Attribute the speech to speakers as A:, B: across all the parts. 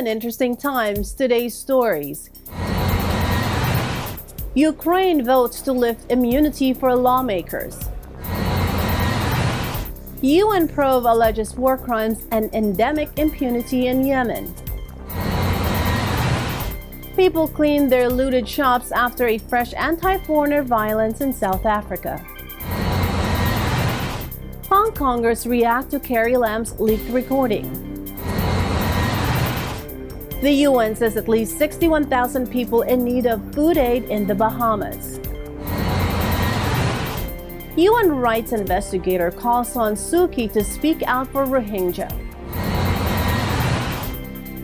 A: in interesting times, today's stories. Ukraine votes to lift immunity for lawmakers. UN probe alleges war crimes and endemic impunity in Yemen. People clean their looted shops after a fresh anti-foreigner violence in South Africa. Hong Kongers react to Carrie Lam's leaked recording. The UN says at least 61,000 people in need of food aid in the Bahamas. UN rights investigator calls on Suki to speak out for Rohingya.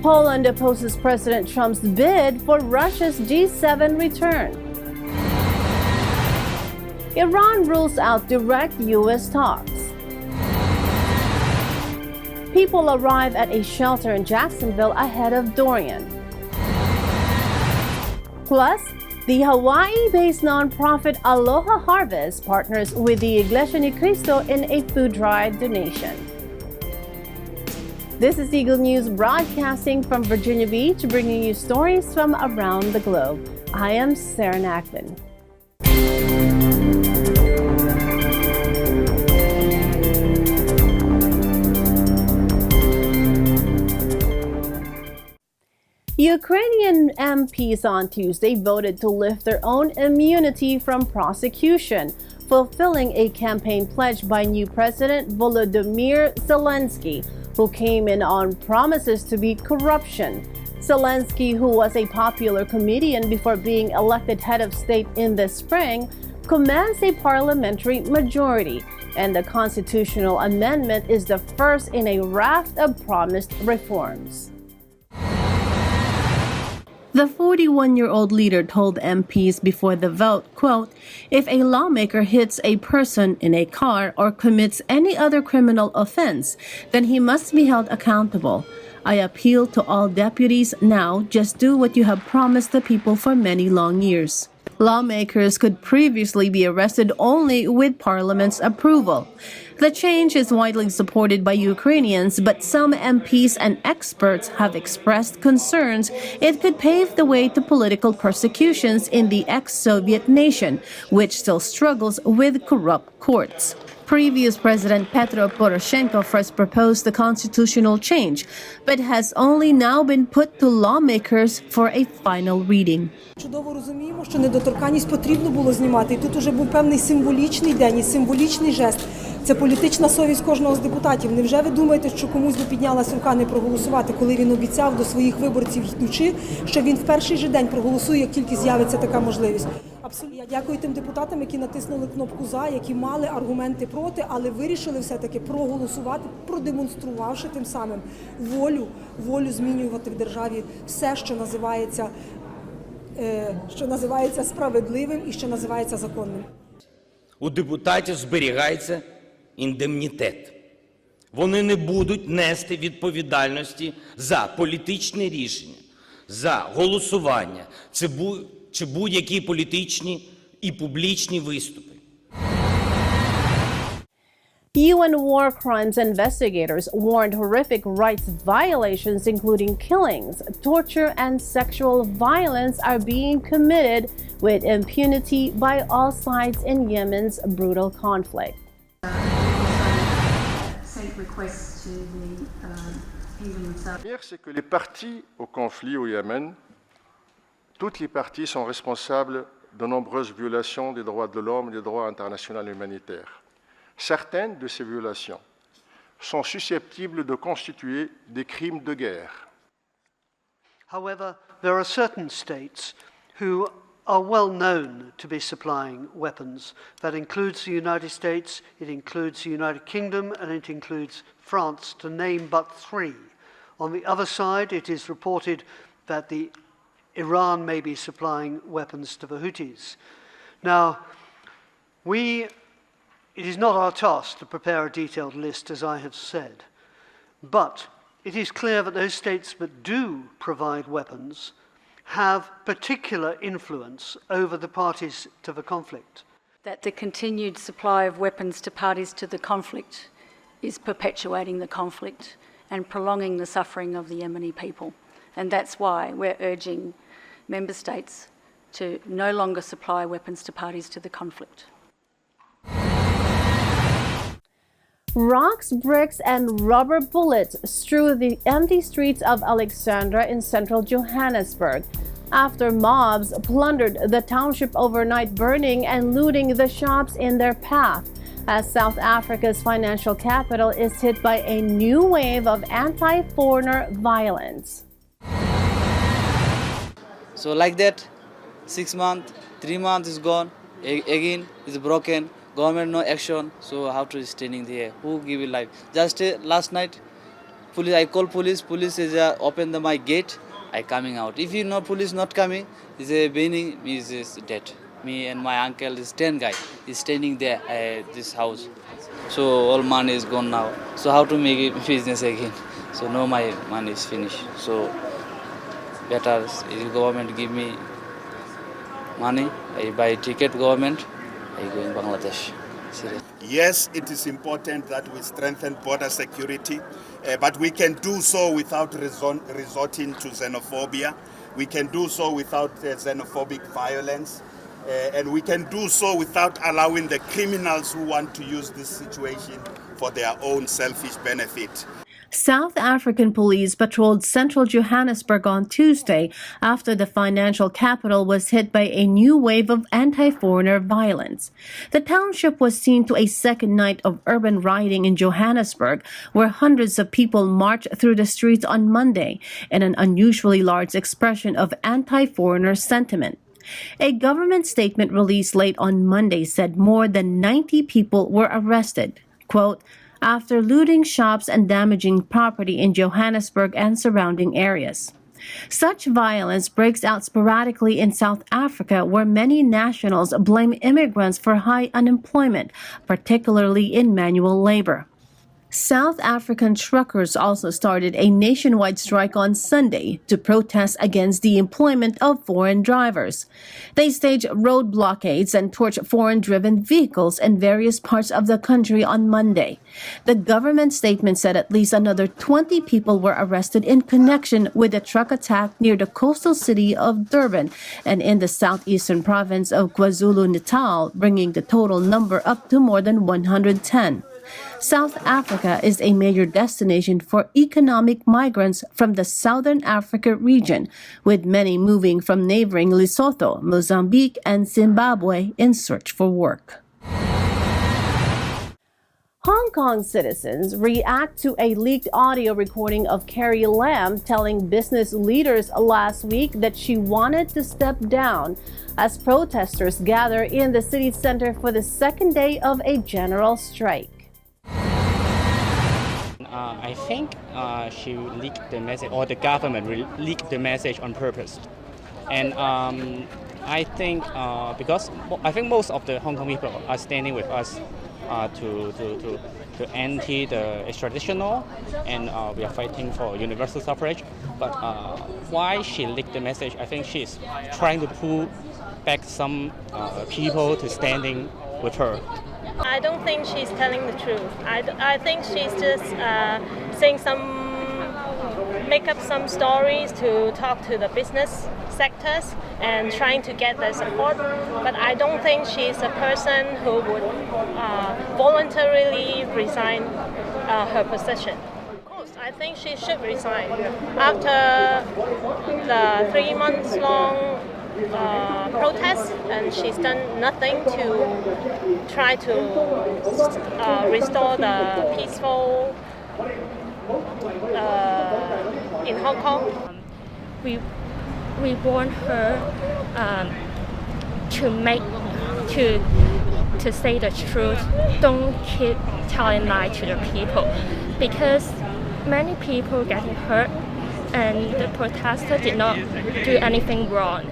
A: Poland opposes President Trump's bid for Russia's G7 return. Iran rules out direct U.S. talks. People arrive at a shelter in Jacksonville ahead of Dorian. Plus, the Hawaii-based nonprofit Aloha Harvest partners with the Iglesia Ni Cristo in a food drive donation. This is Eagle News broadcasting from Virginia Beach, bringing you stories from around the globe. I am Sarah Nackman. Ukrainian MPs on Tuesday voted to lift their own immunity from prosecution, fulfilling a campaign pledge by new President Volodymyr Zelensky, who came in on promises to beat corruption. Zelensky, who was a popular comedian before being elected head of state in the spring, commands a parliamentary majority, and the constitutional amendment is the first in a raft of promised reforms. The 41-year-old leader told MPs before the vote, quote, "If a lawmaker hits a person in a car or commits any other criminal offense, then he must be held accountable. I appeal to all deputies now, just do what you have promised the people for many long years." Lawmakers could previously be arrested only with Parliament's approval. The change is widely supported by Ukrainians, but some MPs and experts have expressed concerns it could pave the way to political persecutions in the ex-Soviet nation, which still struggles with corrupt courts. Previous President Petro Poroshenko first proposed the constitutional change, but has only now been put to lawmakers for a final reading.
B: Чудово розуміємо, що недоторканність потрібно було знімати. І тут уже був певний символічний день і символічний жест. Це політична совість кожного з депутатів. Невже ви думаєте, що комусь би піднялась рука не проголосувати, коли він обіцяв до своїх виборців, йдучи, що він в перший же день проголосує, як тільки з'явиться така можливість? Абсолютно. Я дякую тим депутатам, які натиснули кнопку «За», які мали аргументи проти, але вирішили все-таки проголосувати, продемонструвавши тим самим волю змінювати в державі все, що називається справедливим і що називається законним.
C: У депутатів зберігається індемнітет. Вони не будуть нести відповідальності за політичні рішення, за голосування чи будь-які політичні і публічні виступи.
A: UN war crimes investigators warned horrific rights violations, including killings, torture, and sexual violence, are being committed with impunity by all sides in Yemen's brutal conflict.
D: C'est que les parties au conflit au Yémen, toutes les parties sont responsables de nombreuses violations des droits de l'homme et des droits internationaux humanitaires. Certaines de ces violations sont susceptibles de constituer des crimes de guerre.
E: However, there are certain states who are well known to be supplying weapons. That includes the United States, it includes the United Kingdom, and it includes France, to name but three. On the other side, it is reported that Iran may be supplying weapons to the Houthis. Now, it is not our task to prepare a detailed list, as I have said, but it is clear that those states that do provide weapons have particular influence over the parties to the conflict.
F: That the continued supply of weapons to parties to the conflict is perpetuating the conflict and prolonging the suffering of the Yemeni people. And that's why we're urging member states to no longer supply weapons to parties to the conflict.
A: Rocks, bricks, and rubber bullets strew the empty streets of Alexandra in central Johannesburg after mobs plundered the township overnight, burning and looting the shops in their path, as South Africa's financial capital is hit by a new wave of anti-foreigner violence.
G: So like that, 6 months, 3 months is gone, again is broken. Government no action, so how to standing there? Who give you life? Just last night, police. I call police. Police is open my gate. I coming out. If you know police not coming, is a beginning is dead. Me and my uncle is 10 guy is standing there at this house. So all money is gone now. So how to make it business again? So no, my money is finished. So better if government give me money. I buy ticket government. I go in Bangladesh. Seriously.
H: Yes, it is important that we strengthen border security, but we can do so without resorting to xenophobia. We can do so without xenophobic violence, and we can do so without allowing the criminals who want to use this situation for their own selfish benefit.
A: South African police patrolled central Johannesburg on Tuesday after the financial capital was hit by a new wave of anti-foreigner violence. The township was seen to a second night of urban rioting in Johannesburg, where hundreds of people marched through the streets on Monday in an unusually large expression of anti-foreigner sentiment. A government statement released late on Monday said more than 90 people were arrested, quote, after looting shops and damaging property in Johannesburg and surrounding areas. Such violence breaks out sporadically in South Africa, where many nationals blame immigrants for high unemployment, particularly in manual labor. South African truckers also started a nationwide strike on Sunday to protest against the employment of foreign drivers. They staged road blockades and torched foreign-driven vehicles in various parts of the country on Monday. The government statement said at least another 20 people were arrested in connection with the truck attack near the coastal city of Durian and in the southeastern province of KwaZulu-Natal, bringing the total number up to more than 110. South Africa is a major destination for economic migrants from the Southern Africa region, with many moving from neighboring Lesotho, Mozambique, and Zimbabwe in search for work. Hong Kong citizens react to a leaked audio recording of Carrie Lam telling business leaders last week that she wanted to step down as protesters gather in the city center for the second day of a general strike.
I: I think she leaked the message, or the government leaked the message on purpose. And I think because I think most of the Hong Kong people are standing with us to anti the extradition law, and we are fighting for universal suffrage. But why she leaked the message? I think she's trying to pull back some people to standing with her.
J: I don't think she's telling the truth. I think she's just saying make up some stories to talk to the business sectors and trying to get their support. But I don't think she's a person who would voluntarily resign her position. Of course, I think she should resign after the 3 months long protest, and she's done nothing to try to restore the peaceful in Hong Kong.
K: We want her to say the truth. Don't keep telling lies to the people, because many people getting hurt, and the protester did not do anything wrong.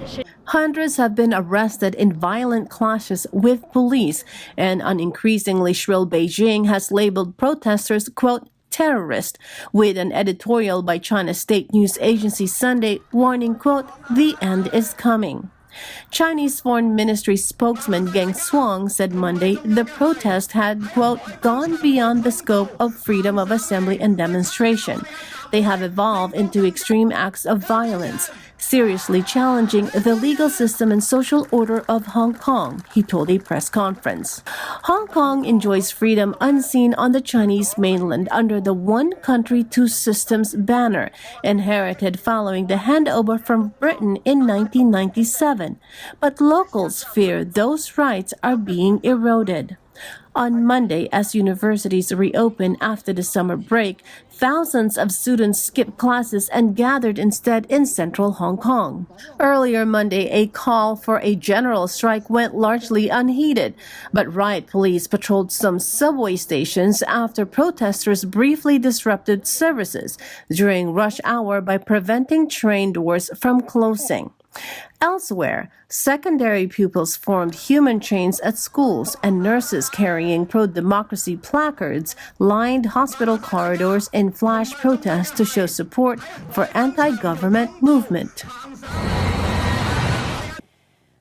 A: Hundreds have been arrested in violent clashes with police, and an increasingly shrill Beijing has labeled protesters, quote, terrorist, with an editorial by China's state news agency Sunday warning, quote, the end is coming. Chinese Foreign Ministry spokesman Geng Shuang said Monday the protest had, quote, gone beyond the scope of freedom of assembly and demonstration. they have evolved into extreme acts of violence, seriously challenging the legal system and social order of Hong Kong, he told a press conference. Hong Kong enjoys freedom unseen on the Chinese mainland under the One Country, Two Systems banner, inherited following the handover from Britain in 1997. But locals fear those rights are being eroded. On Monday, as universities reopen after the summer break, thousands of students skipped classes and gathered instead in central Hong Kong. Earlier Monday, a call for a general strike went largely unheeded, but riot police patrolled some subway stations after protesters briefly disrupted services during rush hour by preventing train doors from closing. Elsewhere, secondary pupils formed human chains at schools, and nurses carrying pro-democracy placards lined hospital corridors in flash protests to show support for anti-government movement.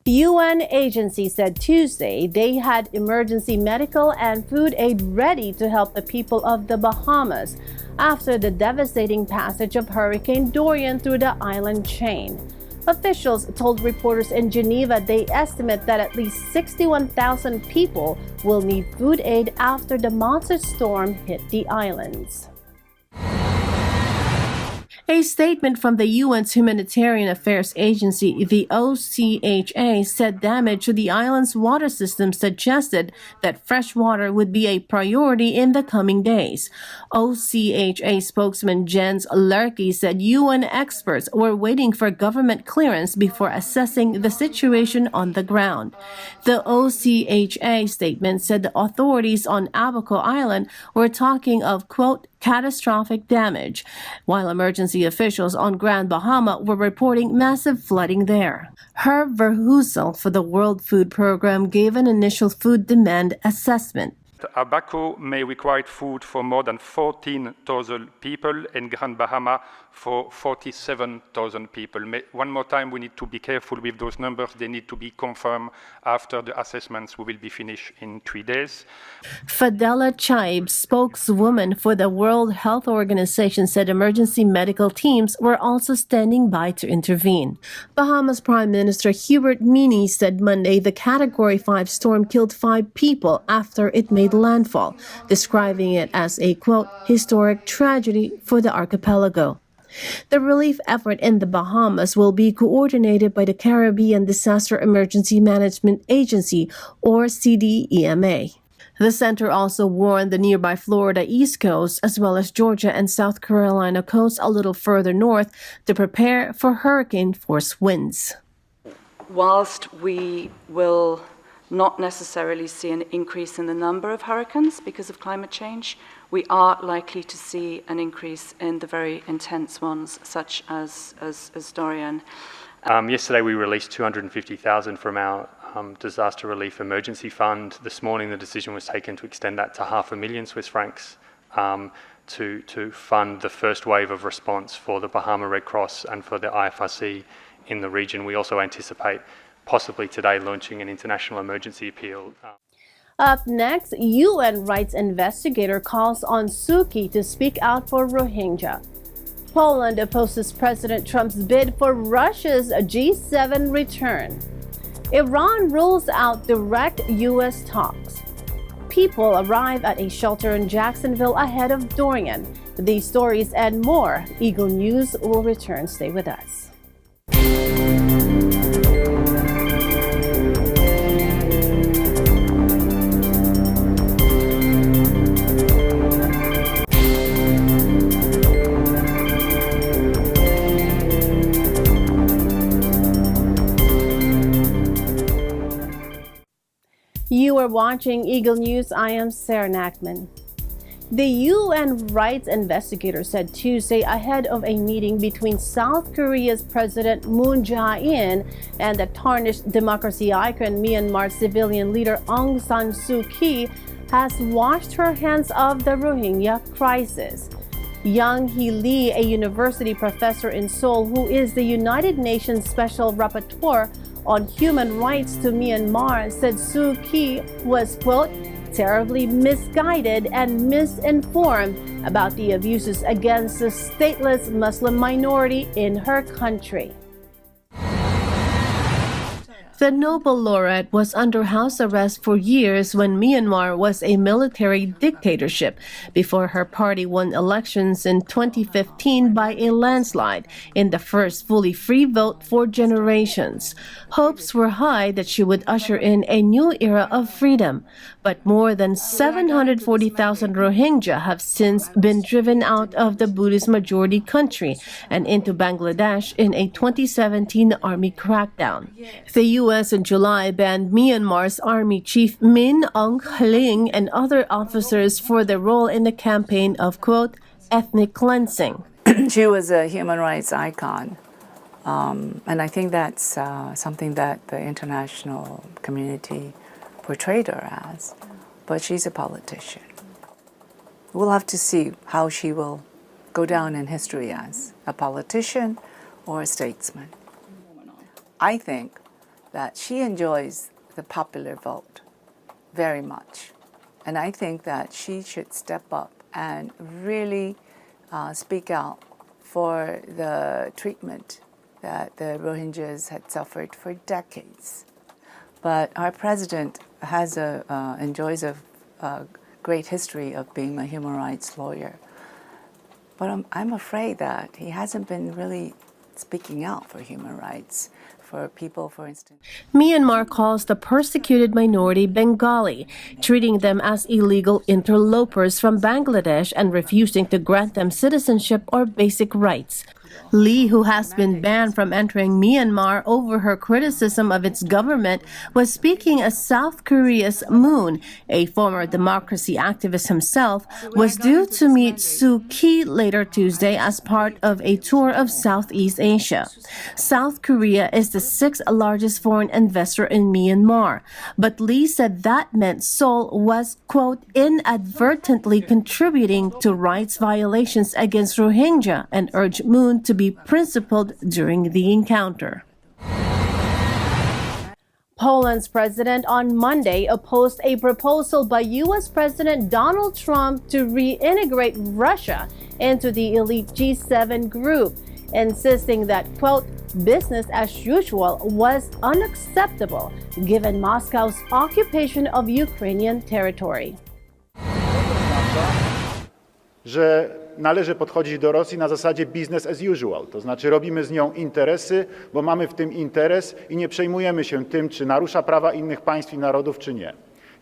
A: UN agency said Tuesday they had emergency medical and food aid ready to help the people of the Bahamas after the devastating passage of Hurricane Dorian through the island chain. Officials told reporters in Geneva they estimate that at least 61,000 people will need food aid after the monster storm hit the islands. A statement from the UN's Humanitarian Affairs Agency, the OCHA, said damage to the island's water system suggested that fresh water would be a priority in the coming days. OCHA spokesman Jens Lerke said UN experts were waiting for government clearance before assessing the situation on the ground. The OCHA statement said the authorities on Abaco Island were talking of, quote, catastrophic damage, while emergency officials on Grand Bahama were reporting massive flooding there. Herb Verheusen for the World Food Program gave an initial food demand assessment.
L: Abaco may require food for more than 14,000 people, and Grand Bahama for 47,000 people. One more time, we need to be careful with those numbers. They need to be confirmed after the assessments. We will be finished in 3 days.
A: Fadela Chaib, spokeswoman for the World Health Organization, said emergency medical teams were also standing by to intervene. Bahamas Prime Minister Hubert Meany said Monday the Category 5 storm killed 5 people after it made landfall, describing it as a, quote, historic tragedy for the archipelago. The relief effort in the Bahamas will be coordinated by the Caribbean Disaster Emergency Management Agency, or CDEMA. The center also warned the nearby Florida East Coast, as well as Georgia and South Carolina coast a little further north, to prepare for hurricane-force winds.
F: Whilst we will not necessarily see an increase in the number of hurricanes because of climate change, we are likely to see an increase in the very intense ones, such as Dorian.
L: Yesterday we released $250,000 from our disaster relief emergency fund. This morning the decision was taken to extend that to £500,000 Swiss francs to fund the first wave of response for the Bahama Red Cross and for the IFRC in the region. We also anticipate possibly today launching an international emergency appeal.
A: Up next, UN rights investigator calls on Suu Kyi to speak out for Rohingya. Poland opposes President Trump's bid for Russia's G7 return. Iran rules out direct U.S. talks. People arrive at a shelter in Jacksonville ahead of Dorian. These stories and more. Eagle News will return. Stay with us. You are watching Eagle News. I am Sarah Nackman. The UN rights investigator said Tuesday ahead of a meeting between South Korea's President Moon Jae-in and the tarnished democracy icon Myanmar civilian leader Aung San Suu Kyi has washed her hands of the Rohingya crisis. Young Hee Lee, a university professor in Seoul who is the United Nations Special Rapporteur on human rights to Myanmar, said Suu Kyi was, quote, terribly misguided and misinformed about the abuses against the stateless Muslim minority in her country. The Nobel laureate was under house arrest for years when Myanmar was a military dictatorship before her party won elections in 2015 by a landslide in the first fully free vote for generations. Hopes were high that she would usher in a new era of freedom, but more than 740,000 Rohingya have since been driven out of the Buddhist majority country and into Bangladesh in a 2017 army crackdown. The U.S. in July banned Myanmar's Army Chief Min Aung Hlaing and other officers for their role in the campaign of, quote, ethnic cleansing.
M: She was a human rights icon, and I think that's something that the international community portrayed her as, but she's a politician. We'll have to see how she will go down in history as a politician or a statesman. I think that she enjoys the popular vote very much. And I think that she should step up and really speak out for the treatment that the Rohingyas had suffered for decades. But our president enjoys a great history of being a human rights lawyer. But I'm afraid that he hasn't been really speaking out for human rights. For people, for instance.
A: Myanmar calls the persecuted minority Bengali, treating them as illegal interlopers from Bangladesh and refusing to grant them citizenship or basic rights. Lee, who has been banned from entering Myanmar over her criticism of its government, was speaking as South Korea's Moon, a former democracy activist himself, was due to meet Suu Kyi later Tuesday as part of a tour of Southeast Asia. South Korea is the sixth largest foreign investor in Myanmar, but Lee said that meant Seoul was, quote, inadvertently contributing to rights violations against Rohingya and urged Moon to be principled during the encounter. Poland's president on Monday opposed a proposal by U.S. President Donald Trump to reintegrate Russia into the elite G7 group, insisting that, quote, business as usual was unacceptable given Moscow's occupation of Ukrainian territory.
N: Że należy podchodzić do Rosji na zasadzie business as usual, to znaczy robimy z nią interesy, bo mamy w tym interes i nie przejmujemy się tym, czy narusza prawa innych państw i narodów, czy nie.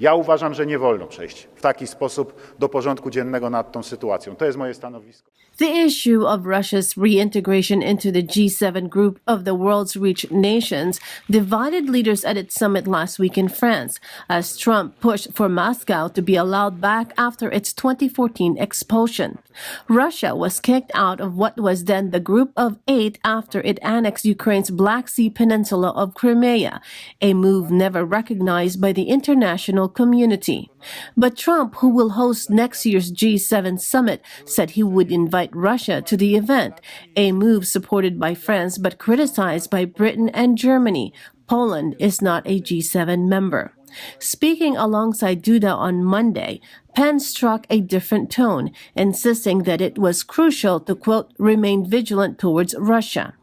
N: Ja uważam, że nie wolno przejść w taki sposób do porządku dziennego nad tą sytuacją. To jest moje stanowisko.
A: The issue of Russia's reintegration into the G7 group of the world's rich nations divided leaders at its summit last week in France, as Trump pushed for Moscow to be allowed back after its 2014 expulsion. Russia was kicked out of what was then the Group of Eight after it annexed Ukraine's Black Sea Peninsula of Crimea, a move never recognized by the international community. But Trump, who will host next year's G7 summit, said he would invite Russia to the event, a move supported by France but criticized by Britain and Germany. Poland is not a G7 member. Speaking alongside Duda on Monday, Pence struck a different tone, insisting that it was crucial to, quote, remain vigilant towards Russia.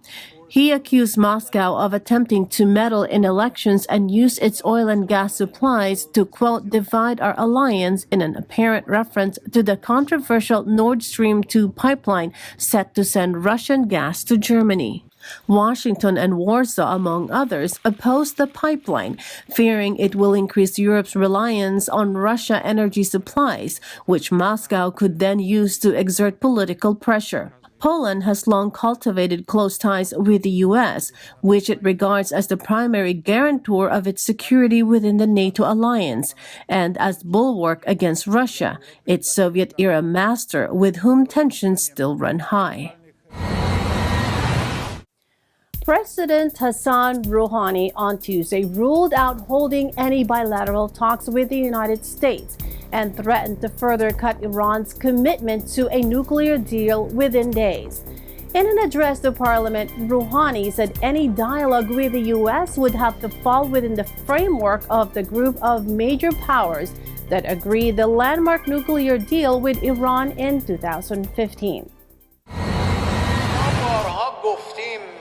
A: He accused Moscow of attempting to meddle in elections and use its oil and gas supplies to, quote, divide our alliance in an apparent reference to the controversial Nord Stream 2 pipeline set to send Russian gas to Germany. Washington and Warsaw, among others, opposed the pipeline, fearing it will increase Europe's reliance on Russian energy supplies, which Moscow could then use to exert political pressure. Poland has long cultivated close ties with the U.S., which it regards as the primary guarantor of its security within the NATO alliance, and as bulwark against Russia, its Soviet-era master with whom tensions still run high. President Hassan Rouhani on Tuesday ruled out holding any bilateral talks with the United States and threatened to further cut Iran's commitment to a nuclear deal within days. In an address to Parliament, Rouhani said any dialogue with the U.S. would have to fall within the framework of the group of major powers that agreed the landmark nuclear deal with Iran in 2015.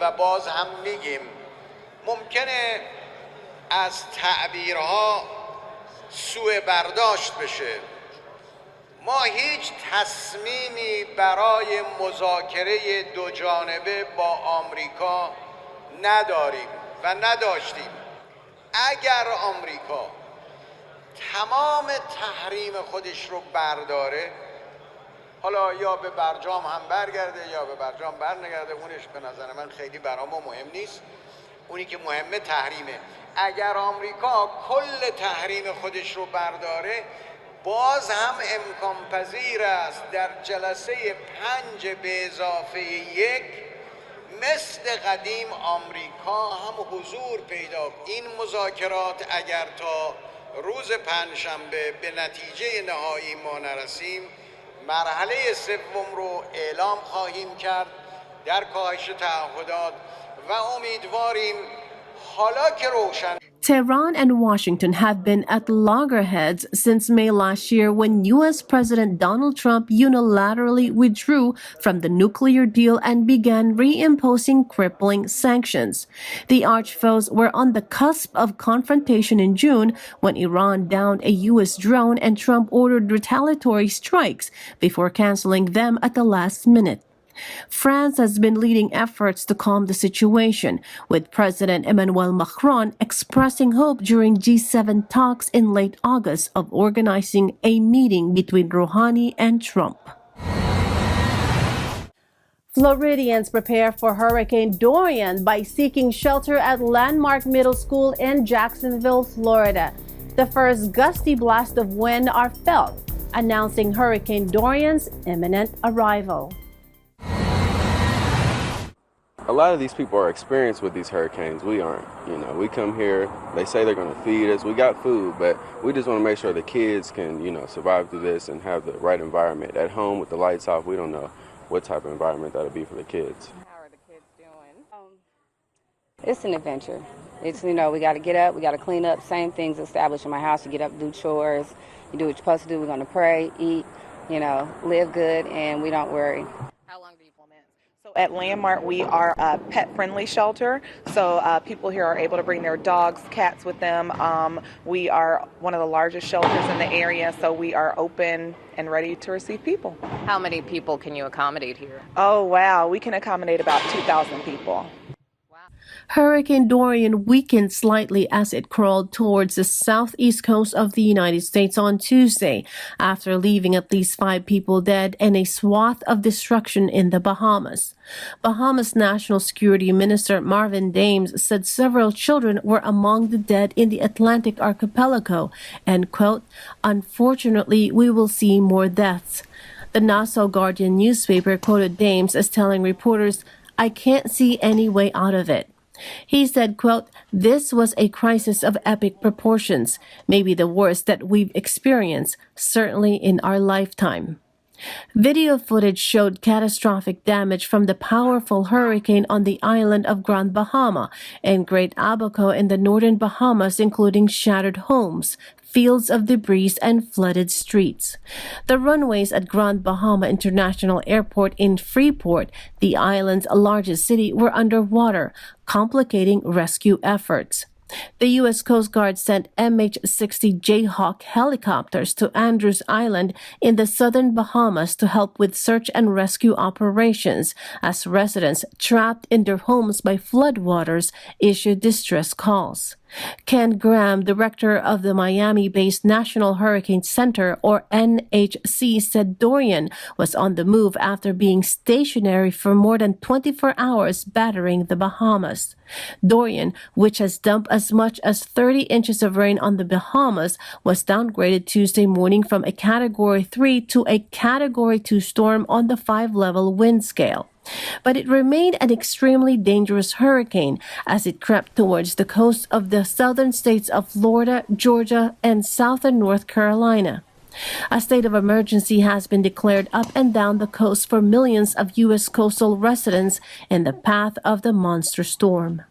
O: و باز هم میگیم ممکنه از تعبیرها سوء برداشت بشه. ما هیچ تصمیمی برای مذاکره دو جانبه با آمریکا نداریم و نداشتیم. اگر آمریکا تمام تحریم خودش رو برداره، حالا یا به برجام هم برگرده یا به برجام برنگرده، اونش به نظر من خیلی برای ما مهم نیست. اونی که مهمه تحریمه. اگر آمریکا کل تحریم خودش رو برداره، باز هم امکان پذیر است در جلسه 5 به اضافه 1 مثل قدیم آمریکا هم حضور پیدا کنه. این مذاکرات اگر تا روز پنجشنبه به نتیجه نهایی ما نرسیم، مرحله سوم رو اعلام خواهیم کرد در کاهش تعهدات و امیدواریم حالا که روشن.
A: Tehran and Washington have been at loggerheads since May last year when U.S. President Donald Trump unilaterally withdrew from the nuclear deal and began reimposing crippling sanctions. The archfoes were on the cusp of confrontation in June when Iran downed a U.S. drone and Trump ordered retaliatory strikes before canceling them at the last minute. France has been leading efforts to calm the situation, with President Emmanuel Macron expressing hope during G7 talks in late August of organizing a meeting between Rouhani and Trump. Floridians prepare for Hurricane Dorian by seeking shelter at Landmark Middle School in Jacksonville, Florida. The first gusty blast of wind are felt, announcing Hurricane Dorian's imminent arrival.
P: A lot of these people are experienced with these hurricanes. We aren't. You know, we come here, they say they're going to feed us. We got food, but we just want to make sure the kids can, survive through this and have the right environment. At home with the lights off, we don't know what type of environment that'll be for the kids.
Q: How are the kids doing? It's an adventure. It's, we got to get up, we got to clean up. Same things established in my house. You get up, do chores, you do what you're supposed to do. We're going to pray, eat, live good, and we don't worry.
R: At Landmark, we are a pet-friendly shelter, so people here are able to bring their dogs, cats with them. We are one of the largest shelters in the area, so we are open and ready to receive people.
S: How many people can you accommodate here?
R: Oh, wow. We can accommodate about 2,000 people.
A: Hurricane Dorian weakened slightly as it crawled towards the southeast coast of the United States on Tuesday, after leaving at least 5 people dead and a swath of destruction in the Bahamas. Bahamas National Security Minister Marvin Dames said several children were among the dead in the Atlantic archipelago, and, quote, "Unfortunately, we will see more deaths." The Nassau Guardian newspaper quoted Dames as telling reporters, "I can't see any way out of it." He said, quote, "This was a crisis of epic proportions, maybe the worst that we've experienced, certainly in our lifetime." Video footage showed catastrophic damage from the powerful hurricane on the island of Grand Bahama and Great Abaco in the northern Bahamas, including shattered homes, fields of debris, and flooded streets. The runways at Grand Bahama International Airport in Freeport, the island's largest city, were underwater, complicating rescue efforts. The U.S. Coast Guard sent MH-60 Jayhawk helicopters to Andrews Island in the southern Bahamas to help with search and rescue operations as residents trapped in their homes by floodwaters issued distress calls. Ken Graham, director of the Miami-based National Hurricane Center, or NHC, said Dorian was on the move after being stationary for more than 24 hours, battering the Bahamas. Dorian, which has dumped as much as 30 inches of rain on the Bahamas, was downgraded Tuesday morning from a Category 3 to a Category 2 storm on the 5-level wind scale. But it remained an extremely dangerous hurricane as it crept towards the coast of the southern states of Florida, Georgia, and southern North Carolina. A state of emergency has been declared up and down the coast for millions of U.S. coastal residents in the path of the monster storm.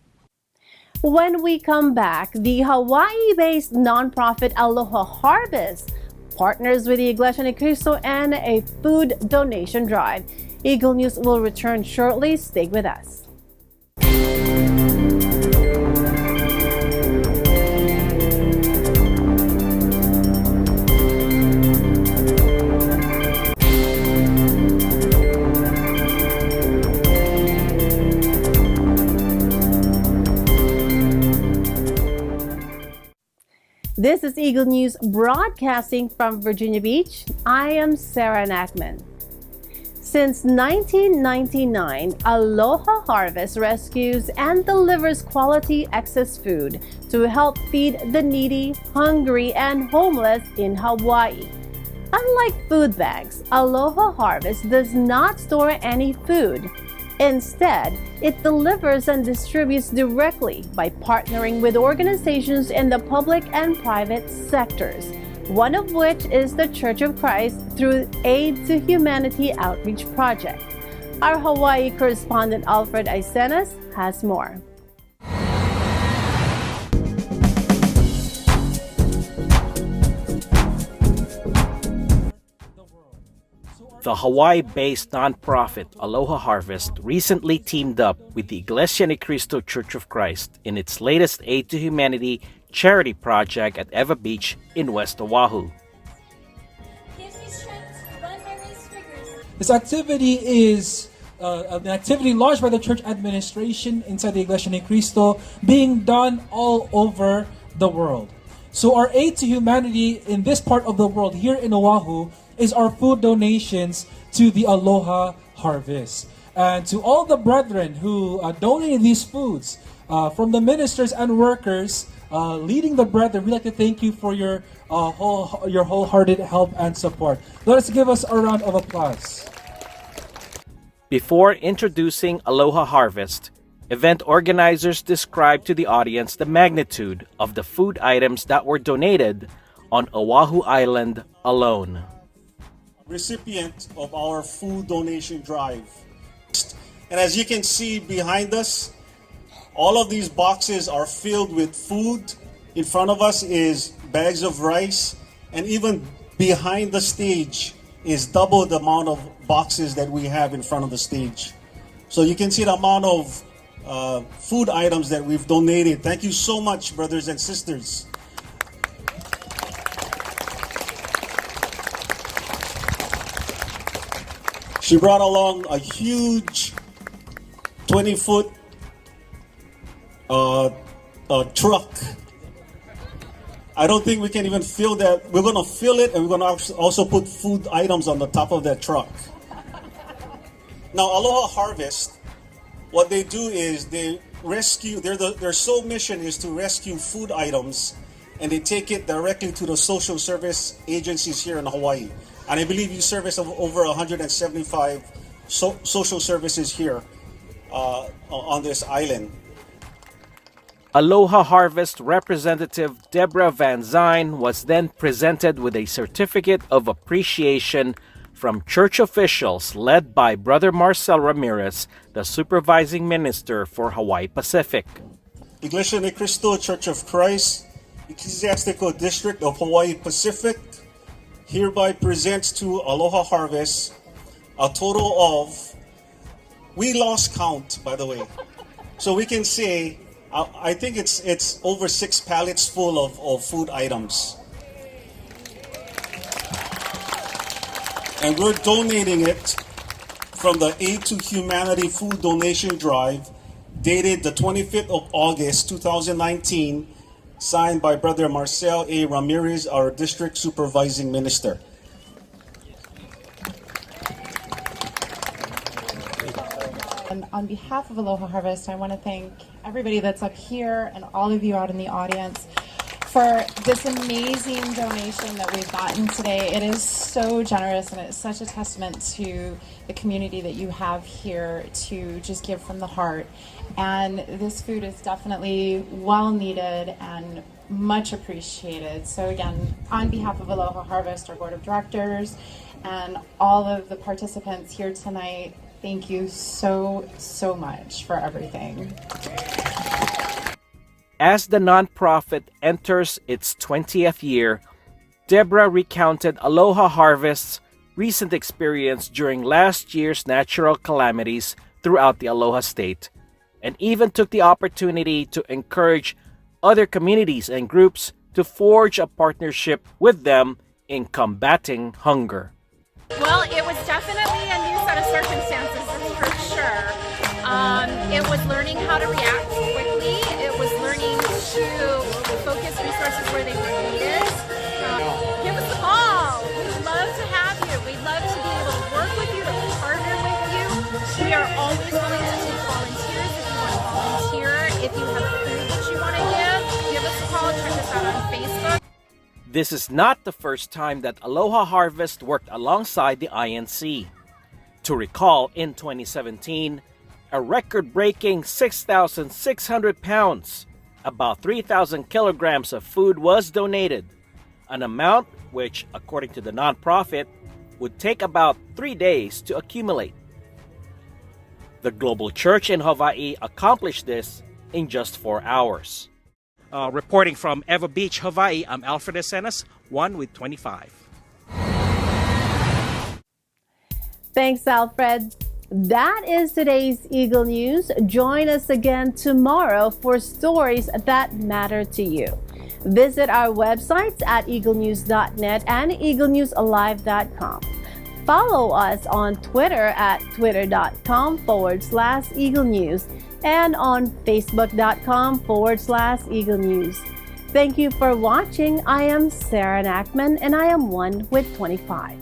A: When we come back, the Hawaii-based nonprofit Aloha Harvest partners with the Iglesia Ni Cristo and a food donation drive. Eagle News will return shortly. Stay with us. This is Eagle News broadcasting from Virginia Beach. I am Sarah Nackman. Since 1999, Aloha Harvest rescues and delivers quality excess food to help feed the needy, hungry, and homeless in Hawaii. Unlike food banks, Aloha Harvest does not store any food. Instead, it delivers and distributes directly by partnering with organizations in the public and private sectors, one of which is the Church of Christ through Aid to Humanity Outreach Project. Our Hawaii correspondent Alfred Aisenas has more.
T: The Hawaii-based nonprofit Aloha Harvest recently teamed up with the Iglesia Ni Cristo Church of Christ in its latest Aid to Humanity charity project at Ewa Beach in West Oahu.
U: This activity is an activity launched by the church administration inside the Iglesia Ni Cristo, being done all over the world. So our aid to humanity in this part of the world, here in Oahu, is our food donations to the Aloha Harvest. And to all the brethren who donated these foods, from the ministers and workers leading the brethren, we'd like to thank you for your wholehearted help and support. Let us give us a round of applause.
T: Before introducing Aloha Harvest, event organizers described to the audience the magnitude of the food items that were donated on Oahu Island alone.
V: Recipient of our food donation drive. And as you can see behind us, all of these boxes are filled with food. In front of us is bags of rice, and even behind the stage is double the amount of boxes that we have in front of the stage. So you can see the amount of food items that we've donated. Thank you so much, brothers and sisters. She brought along a huge 20-foot truck. I don't think we can even fill that. We're going to fill it, and we're going to also put food items on the top of that truck. Now, Aloha Harvest, what they do is they rescue, their sole mission is to rescue food items, and they take it directly to the social service agencies here in Hawaii. And I believe you service over 175 social services here on this island.
T: Aloha Harvest representative Deborah Van Zyn was then presented with a certificate of appreciation from church officials led by Brother Marcel Ramirez, the supervising minister for Hawaii Pacific.
V: Iglesia Ni Cristo Church of Christ, Ecclesiastical District of Hawaii Pacific, hereby presents to Aloha Harvest a total of, we lost count, by the way. So we can say, I think it's over 6 pallets full of food items. And we're donating it from the Aid to Humanity Food Donation Drive, dated the 25th of August, 2019, signed by Brother Marcel A. Ramirez, our District Supervising Minister.
W: And on behalf of Aloha Harvest, I want to thank everybody that's up here and all of you out in the audience for this amazing donation that we've gotten today. It is so generous, and it's such a testament to the community that you have here to just give from the heart. And this food is definitely well needed, and much appreciated. So again, on behalf of Aloha Harvest, our board of directors, and all of the participants here tonight, thank you so much for everything.
T: As the nonprofit enters its 20th year, Deborah recounted Aloha Harvest's recent experience during last year's natural calamities throughout the Aloha State, and even took the opportunity to encourage other communities and groups to forge a partnership with them in combating hunger.
B: Well, it was definitely a new set of circumstances, that's for sure. It was learning how to react quickly. It was learning to focus resources where they were needed. Give us a call. We'd love to have you. We'd love to be able to work with you, to partner with you. We are always willing to take volunteers if you want to volunteer. If you have food that you want to give us a call. Check us out on Facebook.
T: This is not the first time that Aloha Harvest worked alongside the INC. To recall, in 2017, a record-breaking 6,600 pounds, about 3,000 kilograms of food was donated, an amount which, according to the nonprofit, would take about 3 days to accumulate. The Global Church in Hawaii accomplished this in just 4 hours. Reporting from Ewa Beach, Hawaii, I'm Alfred Esenas, 1 with 25.
A: Thanks, Alfred. That is today's Eagle News. Join us again tomorrow for stories that matter to you. Visit our websites at eaglenews.net and eaglenewsalive.com. Follow us on Twitter at twitter.com/Eagle News and on facebook.com/Eagle News. Thank you for watching. I am Sarah Nachman and I am 1 with 25.